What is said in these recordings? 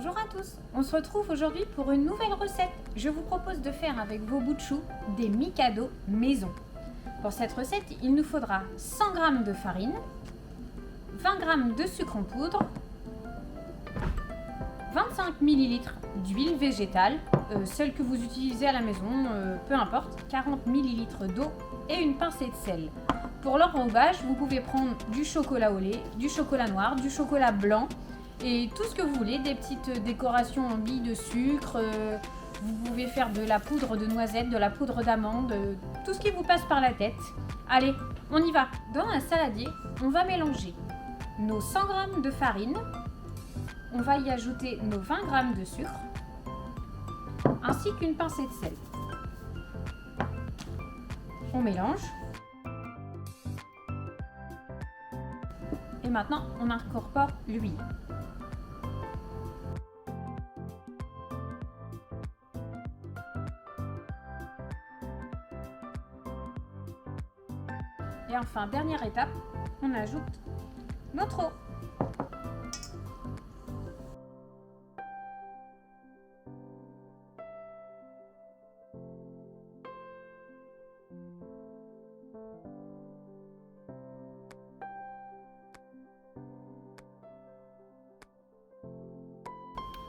Bonjour à tous, on se retrouve aujourd'hui pour une nouvelle recette. Je vous propose de faire avec vos bouts de chou des Mikado maison. Pour cette recette, il nous faudra 100 g de farine, 20 g de sucre en poudre, 25 ml d'huile végétale, celle que vous utilisez à la maison, peu importe, 40 ml d'eau et une pincée de sel. Pour l'enrobage, vous pouvez prendre du chocolat au lait, du chocolat noir, du chocolat blanc et tout ce que vous voulez, des petites décorations en billes de sucre. Vous pouvez faire de la poudre de noisettes, de la poudre d'amande, tout ce qui vous passe par la tête. Allez, on y va. Dans un saladier, on va mélanger nos 100 g de farine, on va y ajouter nos 20 g de sucre, ainsi qu'une pincée de sel. On mélange. Et maintenant, on incorpore l'huile. Et enfin, dernière étape, on ajoute notre eau.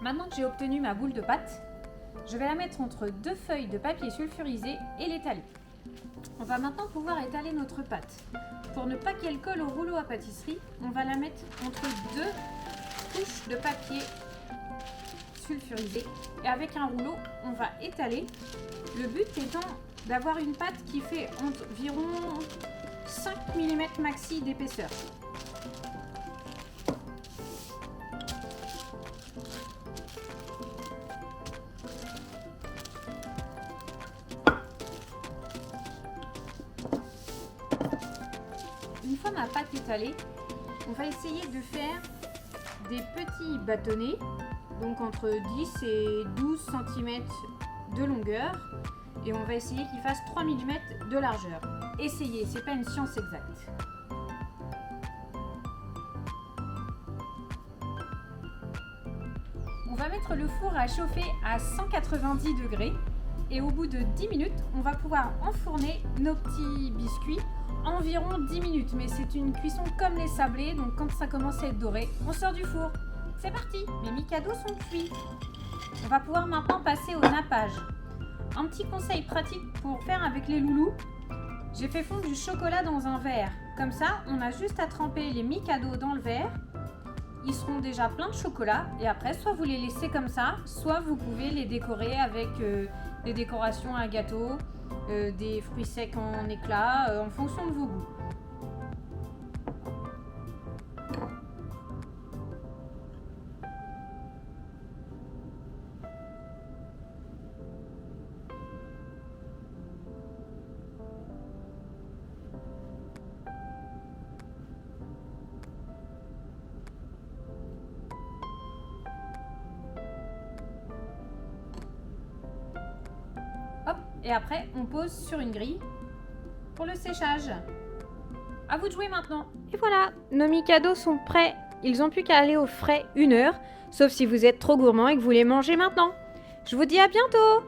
Maintenant que j'ai obtenu ma boule de pâte, je vais la mettre entre deux feuilles de papier sulfurisé et l'étaler. On va maintenant pouvoir étaler notre pâte. Pour ne pas qu'elle colle au rouleau à pâtisserie, on va la mettre entre deux couches de papier sulfurisé et avec un rouleau, on va étaler. Le but étant d'avoir une pâte qui fait environ 5 mm maxi d'épaisseur. Une fois ma pâte étalée, on va essayer de faire des petits bâtonnets, donc entre 10 et 12 cm de longueur, et on va essayer qu'ils fassent 3 mm de largeur. Essayez, c'est pas une science exacte. On va mettre le four à chauffer à 190 degrés et au bout de 10 minutes, on va pouvoir enfourner nos petits biscuits environ 10 minutes, mais c'est une cuisson comme les sablés, donc quand ça commence à être doré, on sort du four. C'est parti, mes Mikado sont cuits. On va pouvoir maintenant passer au nappage. Un petit conseil pratique pour faire avec les loulous, j'ai fait fondre du chocolat dans un verre. Comme ça, on a juste à tremper les Mikado dans le verre. Ils seront déjà pleins de chocolat et après, soit vous les laissez comme ça, soit vous pouvez les décorer avec des décorations à gâteau, des fruits secs en éclats, en fonction de vos goûts. Hop, et après on pose sur une grille pour le séchage. À vous de jouer maintenant. Et voilà, nos Mikado sont prêts. Ils n'ont plus qu'à aller au frais 1 heure, sauf si vous êtes trop gourmand et que vous les mangez maintenant. Je vous dis à bientôt.